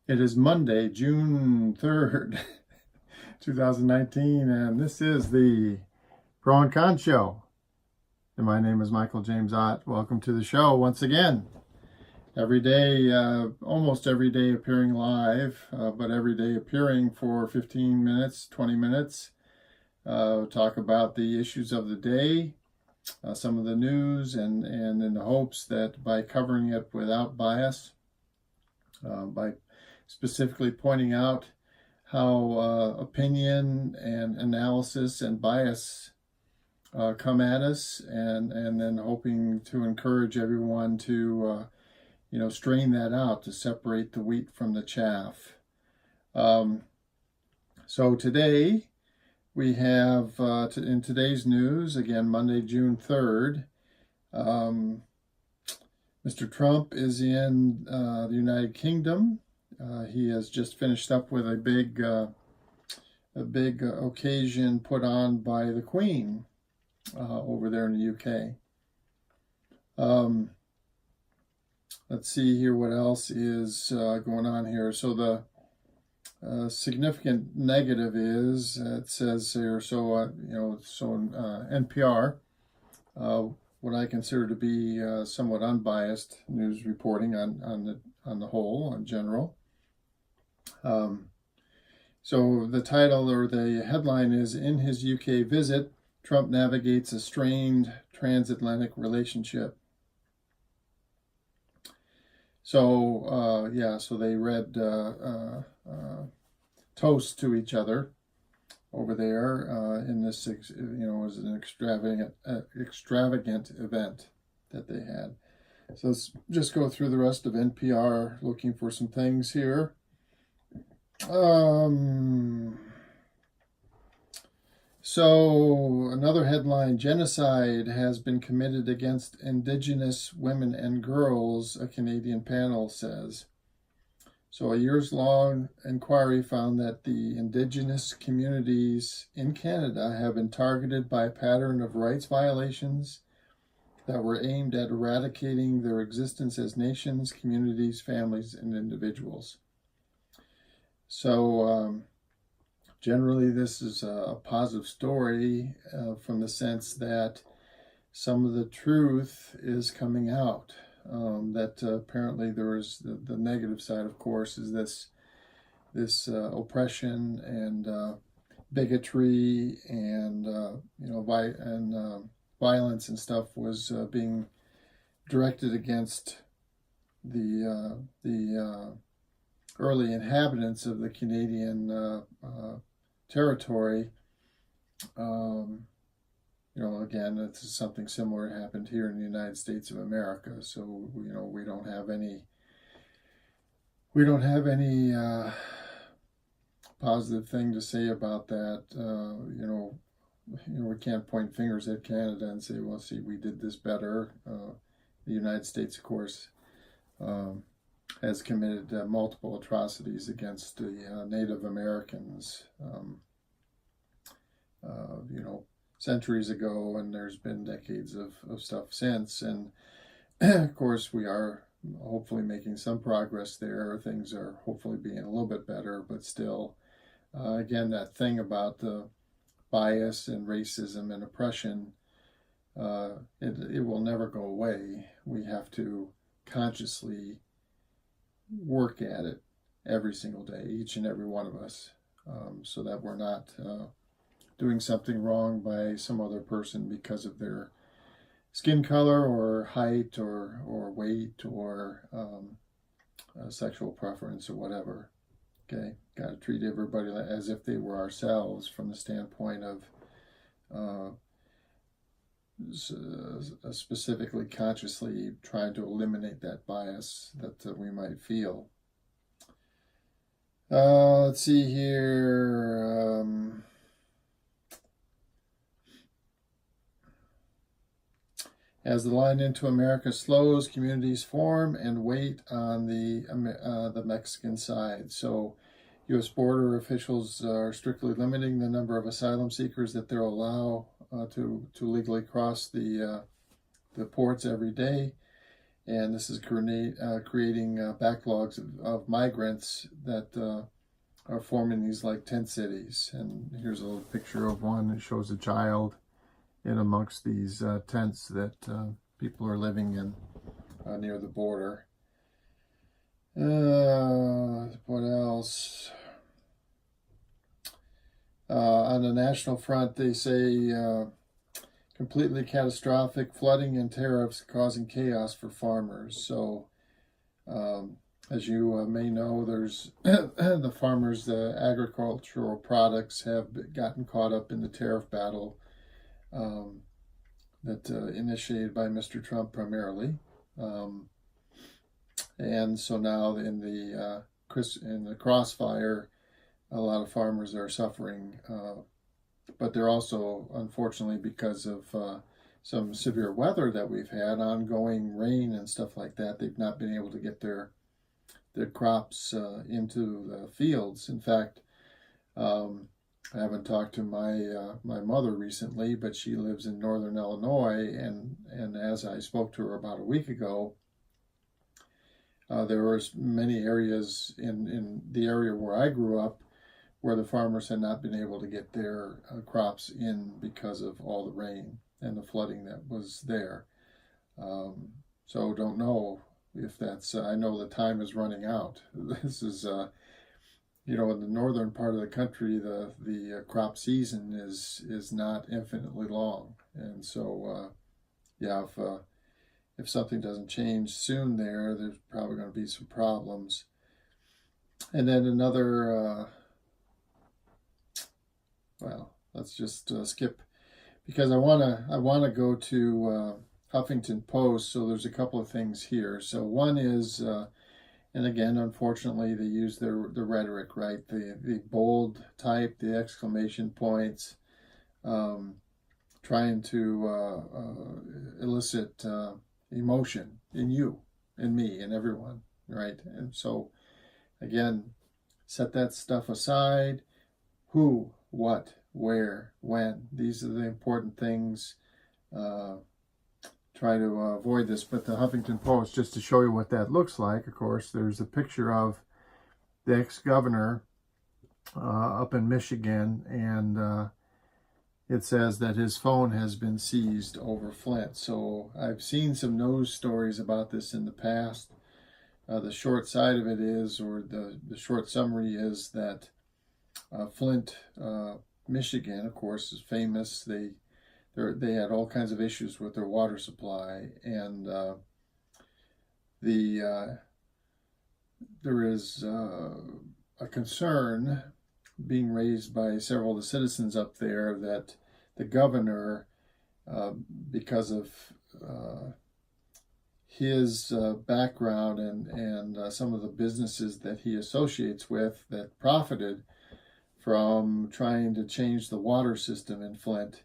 It is Monday, June 3rd, 2019, and this is the Pro and Con Show. And my name is Michael James Ott. Welcome to the show once again. Every day, almost every day appearing live, but every day appearing for 15 minutes, 20 minutes. Talk about the issues of the day, some of the news, and in the hopes that by covering it without bias, by specifically pointing out how opinion and analysis and bias come at us, and then hoping to encourage everyone to strain that out to separate the wheat from the chaff. So today we have in today's news, again Monday, June 3rd, Mr. Trump is in the United Kingdom. He has just finished up with a big occasion put on by the Queen over there in the UK. Let's see here what else is going on here. So the significant negative is, it says here, NPR, what I consider to be somewhat unbiased news reporting on the whole, in general. So the title or the headline is, "In his UK visit, Trump navigates a strained transatlantic relationship." So so they read toast to each other over there in this, was an extravagant event that they had. So let's just go through the rest of NPR, looking for some things here. So another headline: genocide has been committed against Indigenous women and girls, a Canadian panel says. So a years-long inquiry found that the Indigenous communities in Canada have been targeted by a pattern of rights violations that were aimed at eradicating their existence as nations, communities, families, and individuals. So generally this is a positive story from the sense that some of the truth is coming out. That apparently there is the negative side, of course, is this oppression and bigotry and violence and stuff was being directed against the early inhabitants of the Canadian territory. Again, this is something similar happened here in the United States of America. So we don't have any positive thing to say about that. We can't point fingers at Canada and say, well, see, we did this better. The United States, of course, has committed multiple atrocities against the Native Americans, centuries ago, and there's been decades of stuff since. And of course, we are hopefully making some progress there. Things are hopefully being a little bit better, but still, again, that thing about the bias and racism and oppression, it will never go away. We have to consciously work at it every single day, each and every one of us, so that we're not doing something wrong by some other person because of their skin color or height or weight or sexual preference or whatever. Okay, got to treat everybody as if they were ourselves, from the standpoint of specifically consciously trying to eliminate that bias that we might feel. Let's see here. As the line into America slows, communities form and wait on the Mexican side. So U.S. border officials are strictly limiting the number of asylum seekers that they'll allow to legally cross the ports every day. and this is creating backlogs of migrants that are forming these like tent cities. And here's a little picture of one that shows a child in amongst these tents that people are living in near the border. What else? On the national front, they say completely catastrophic flooding and tariffs causing chaos for farmers. So, as you may know, there's the farmers, the agricultural products have gotten caught up in the tariff battle that initiated by Mr. Trump primarily. And so now in the crossfire, a lot of farmers are suffering, but they're also, unfortunately, because of some severe weather that we've had, ongoing rain and stuff like that, they've not been able to get their crops into the fields. In fact, I haven't talked to my mother recently, but she lives in northern Illinois, and as I spoke to her about a week ago, there were many areas in the area where I grew up where the farmers had not been able to get their crops in because of all the rain and the flooding that was there. So don't know if that's, I know the time is running out. This is, in the northern part of the country, the crop season is not infinitely long. And so, if something doesn't change soon there's probably going to be some problems. And then another, let's just skip, because I wanna go to Huffington Post. So there's a couple of things here. So one is, and again, unfortunately, they use the rhetoric, right? The bold type, the exclamation points, trying to elicit emotion in you, in me, in everyone, right? And so, again, set that stuff aside. Who, what, where, when. These are the important things. Try to avoid this. But the Huffington Post, just to show you what that looks like, of course, there's a picture of the ex-governor up in Michigan, and it says that his phone has been seized over Flint. So I've seen some news stories about this in the past. The short side of it is, or the short summary is that Flint, Michigan, of course, is famous. They had all kinds of issues with their water supply, and there is a concern being raised by several of the citizens up there that the governor, because of his background and some of the businesses that he associates with that profited from trying to change the water system in Flint,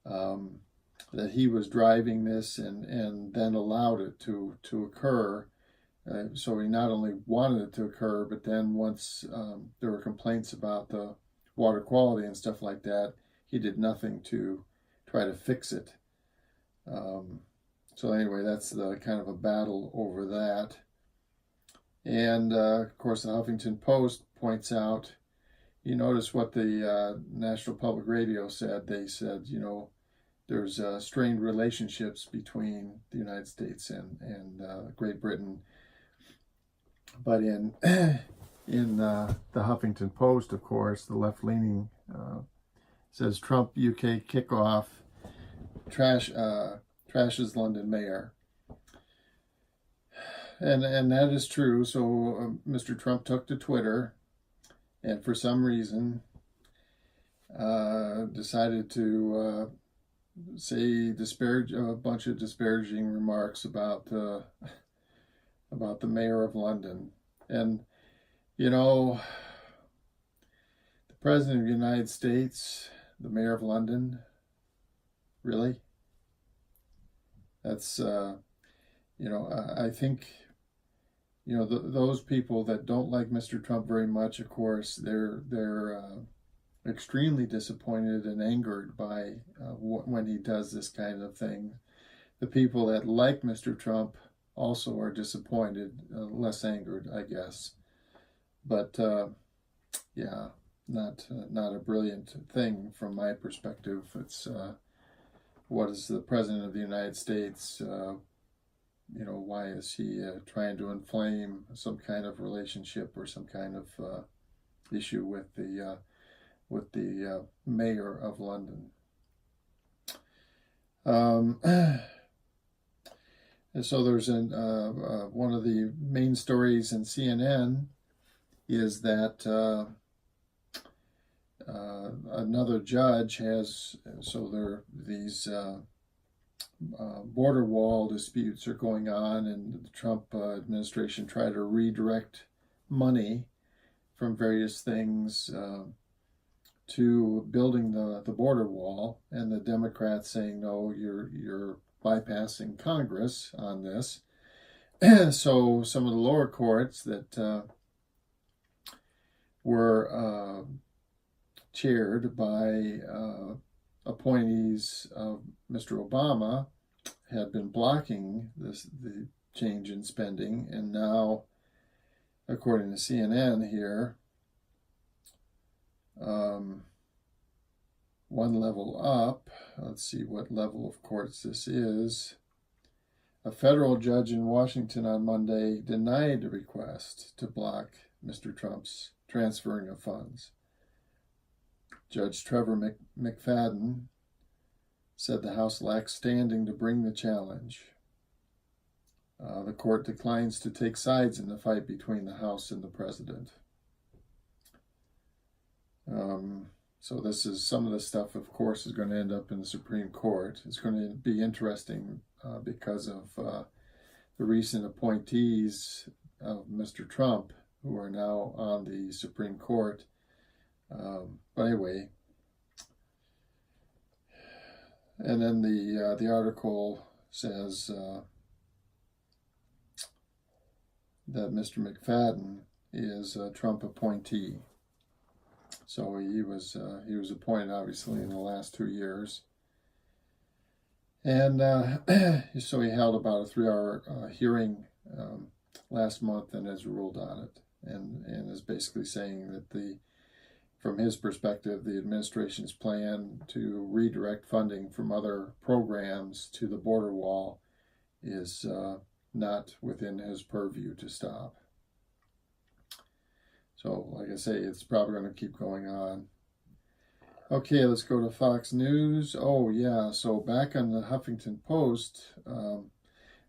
that he was driving this and then allowed it to occur. So he not only wanted it to occur, but then once there were complaints about the water quality and stuff like that, he did nothing to try to fix it. So anyway, that's the kind of a battle over that. And of course, the Huffington Post points out, you notice what the National Public Radio said. They said, there's strained relationships between the United States and Great Britain. But in the Huffington Post, of course, the left-leaning says Trump UK kickoff trashes London mayor, and that is true. So Mr. Trump took to Twitter, and for some reason decided to say a bunch of disparaging remarks about the mayor of London. And the president of the United States, the mayor of London, really? That's I think those people that don't like Mr. Trump very much, of course, they're extremely disappointed and angered by when he does this kind of thing. The people that like Mr. Trump also are disappointed, less angered, I guess. But yeah, not a brilliant thing from my perspective. It's what is the President of the United States? Why is he trying to inflame some kind of relationship or some kind of issue with the mayor of London? And so there's one of the main stories in CNN is that another judge has, so there these border wall disputes are going on, and the Trump administration tried to redirect money from various things to building the border wall, and the Democrats saying, no, you're bypassing Congress on this. So some of the lower courts that were chaired by appointees of Mr. Obama had been blocking the change in spending, and now, according to CNN here, one level up, let's see what level of courts this is. A federal judge in Washington on Monday denied the request to block Mr. Trump's transferring of funds. Judge Trevor McFadden said the House lacks standing to bring the challenge. The court declines to take sides in the fight between the House and the president. So this is some of the stuff, of course, is going to end up in the Supreme Court. It's going to be interesting because of the recent appointees of Mr. Trump who are now on the Supreme Court. But anyway, and then the article says that Mr. McFadden is a Trump appointee. So he was appointed, obviously, in the last 2 years. And so he held about a 3-hour hearing last month and has ruled on it, and is basically saying that from his perspective, the administration's plan to redirect funding from other programs to the border wall is not within his purview to stop. So, like I say, it's probably going to keep going on. Okay, let's go to Fox News. Oh, yeah, so back on the Huffington Post,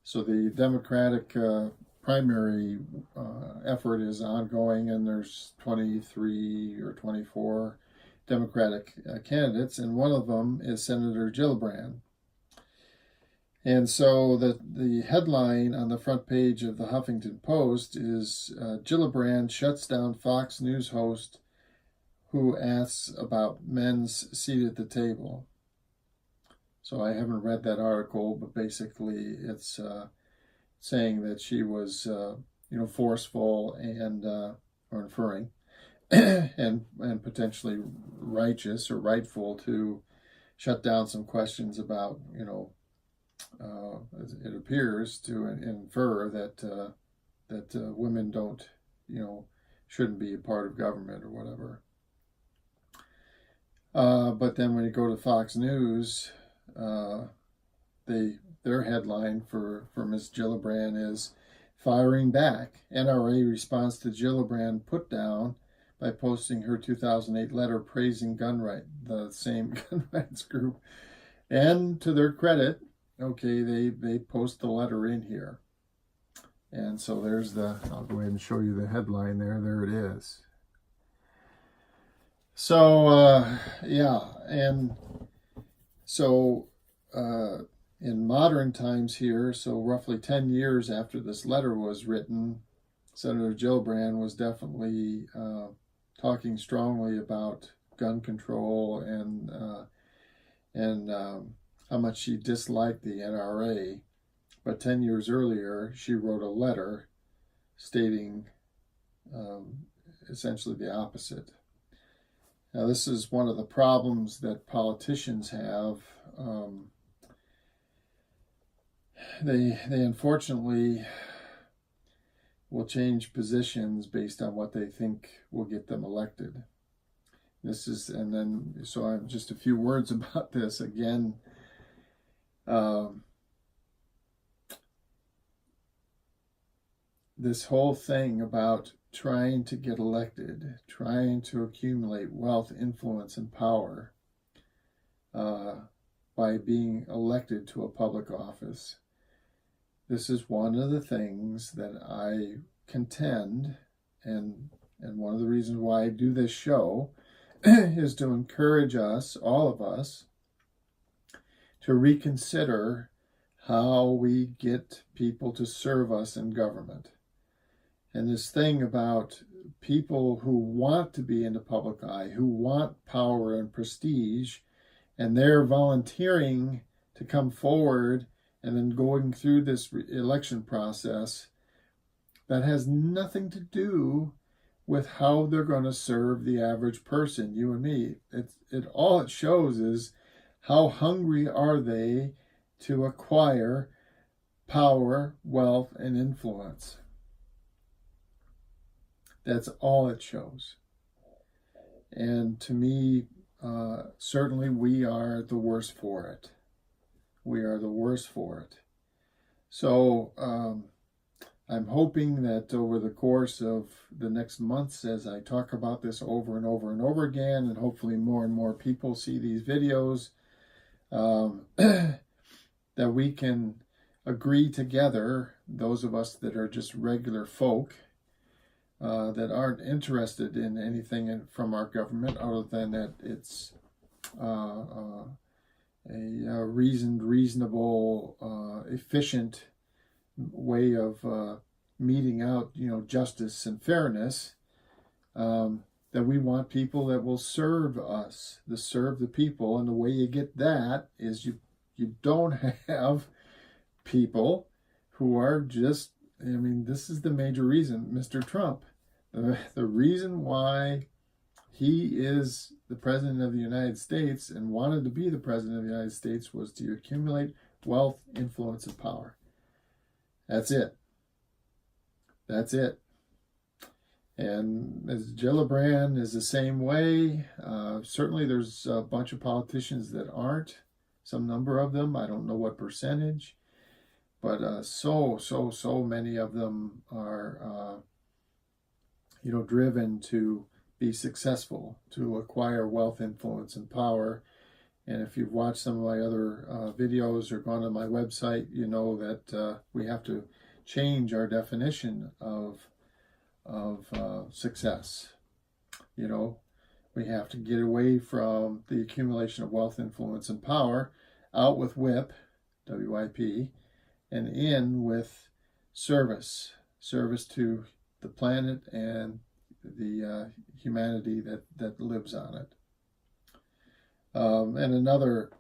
so the Democratic primary effort is ongoing, and there's 23 or 24 Democratic candidates, and one of them is Senator Gillibrand. And so the headline on the front page of the Huffington Post is Gillibrand shuts down Fox News host who asks about men's seat at the table. So I haven't read that article, but basically it's saying that she was forceful and or inferring and potentially righteous or rightful to shut down some questions about it appears to infer that women shouldn't be a part of government or whatever. But then when you go to Fox News, their headline for Ms. Gillibrand is "Firing Back. NRA responds to Gillibrand put down by posting her 2008 letter praising the same gun rights group." And to their credit, okay, they post the letter in here. And so there's I'll go ahead and show you the headline there. There it is. So, yeah, and so in modern times here, so roughly 10 years after this letter was written, Senator Gillibrand was definitely talking strongly about gun control and how much she disliked the NRA. But 10 years earlier, she wrote a letter stating essentially the opposite. Now, this is one of the problems that politicians have. they unfortunately will change positions based on what they think will get them elected. And then, so I'm just a few words about this again. This whole thing about trying to get elected, trying to accumulate wealth, influence, and power by being elected to a public office. This is one of the things that I contend, and one of the reasons why I do this show is to encourage us, all of us, to reconsider how we get people to serve us in government. And this thing about people who want to be in the public eye, who want power and prestige, and they're volunteering to come forward and then going through this election process that has nothing to do with how they're going to serve the average person, you and me. All it shows is how hungry are they to acquire power, wealth, and influence. That's all it shows. And to me, certainly we are the worst for it. We are the worst for it. So I'm hoping that over the course of the next months, as I talk about this over and over and over again, and hopefully more and more people see these videos, that we can agree together, those of us that are just regular folk, that aren't interested in anything from our government other than that it's a reasoned, reasonable, efficient way of meting out, justice and fairness. That we want people that will serve us, to serve the people, and the way you get that is you don't have people who are just. This is the major reason, Mr. Trump. The reason why he is the president of the United States and wanted to be the president of the United States was to accumulate wealth, influence, and power. That's it. That's it. And Ms. Gillibrand is the same way. Certainly there's a bunch of politicians that aren't. Some number of them. I don't know what percentage. But so many of them are, driven to be successful, to acquire wealth, influence, and power. And if you've watched some of my other videos or gone to my website, you know that we have to change our definition of success. We have to get away from the accumulation of wealth, influence, and power, out with WIP, W-I-P, and in with service to the planet and the humanity that lives on it. And another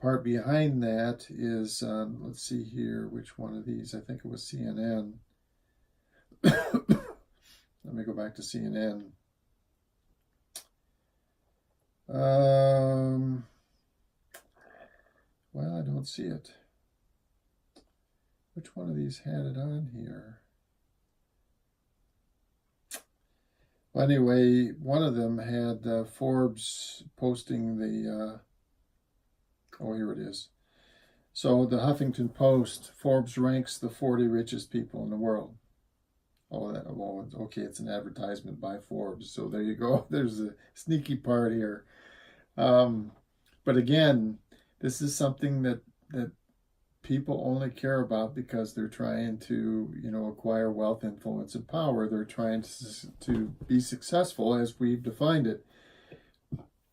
part behind that is, let's see here, which one of these? I think it was CNN. Let me go back to CNN. Well, I don't see it. Which one of these had it on here? Well, anyway, one of them had Forbes posting the, here it is. So the Huffington Post, Forbes ranks the 40 richest people in the world. Okay, it's an advertisement by Forbes. So there you go. There's a sneaky part here. But again, this is something that people only care about because they're trying to, acquire wealth, influence, and power. They're trying to be successful as we've defined it.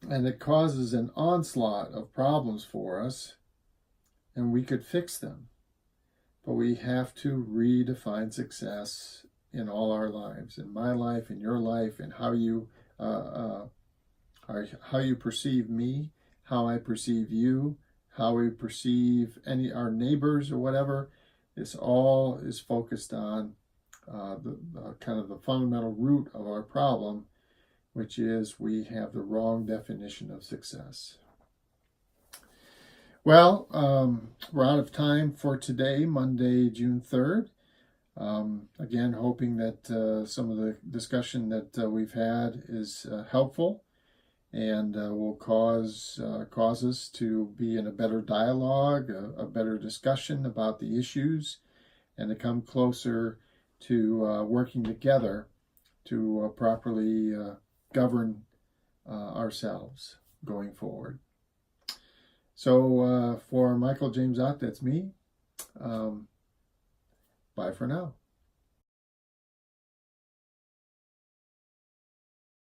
And it causes an onslaught of problems for us, and we could fix them. But we have to redefine success in all our lives, in my life, in your life, and how you perceive me, how I perceive you, how we perceive our neighbors or whatever. This all is focused on the kind of the fundamental root of our problem, which is we have the wrong definition of success. Well, we're out of time for today, Monday, June 3rd. Again, hoping that some of the discussion that we've had is helpful and will cause us to be in a better dialogue, a better discussion about the issues, and to come closer to working together to properly govern ourselves going forward. So for Michael James Ott, that's me. Bye for now.